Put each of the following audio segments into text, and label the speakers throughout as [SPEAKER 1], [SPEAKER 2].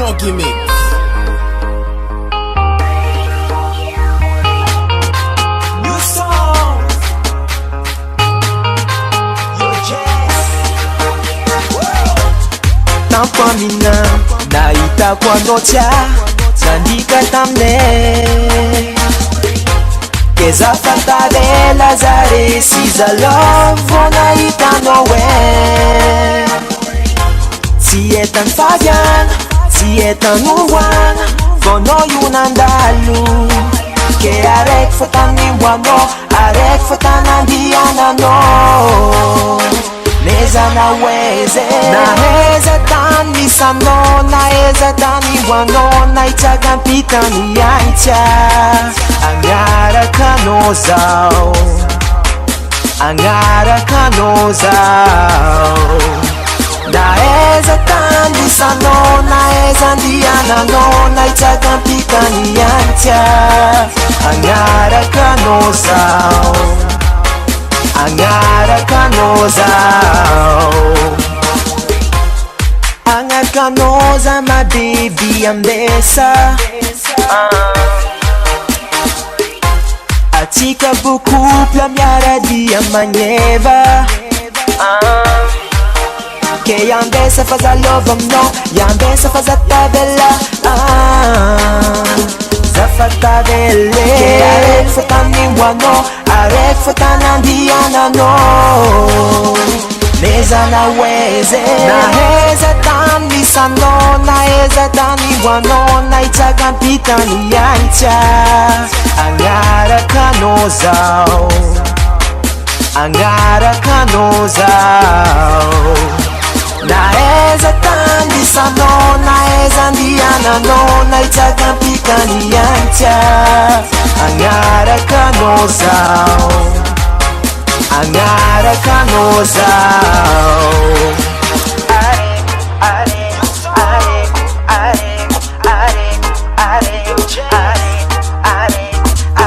[SPEAKER 1] no gimmicks.
[SPEAKER 2] New song, yo jazz.
[SPEAKER 3] Tampamina nahitako anao tia nandika tamine keza fantarela zare sy zalavo vao nahitanao e tsy etany faviana tsy etany oana vao anao io nandalo ke araiky fa tanimboanao araiky fa tanandiananao nezana oeze naheza tany misanao naheza tany imboanao naitsaka ampitany aitsya agnaraka anao zao agnaraka anao zao naheza tany misanao naheza andiananao naitsaka ampitany aitsya agnaraka anao zao agnaraka anao zao agnaraka anao za mabiby ambesa atsika bokopla miaradia magneva ke ambesa fa zalova aminao ambesa fa zatavela zafatavele ke araiky fa tanimboanao araiky fa tanandiananao nezana oeze naheza tany misanao naheza tany imboanao naitsaka ampitany aitsya agnaraka anao zao agnaraka anao zao naheza tany misanao naheza andiananao naitsaka ampitany aitsya agnaraka anao zao agnaraka anao zao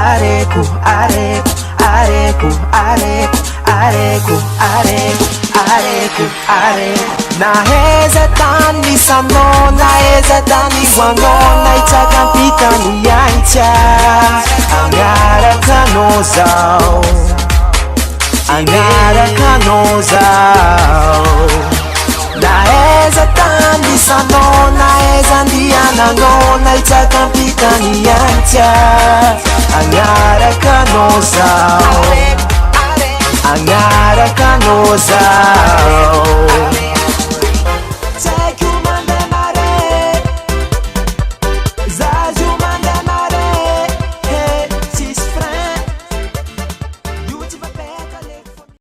[SPEAKER 3] areko areko areko areko areko areko areko areko naheza tany misanao naheza tany imboanao naitsaka ampitany aitsya agnaraka anao zao agnaraka anao zao naheza tany misanao naheza andiananao naitsaka ampitany aitsya agnaraka anao zao agnaraka anao zao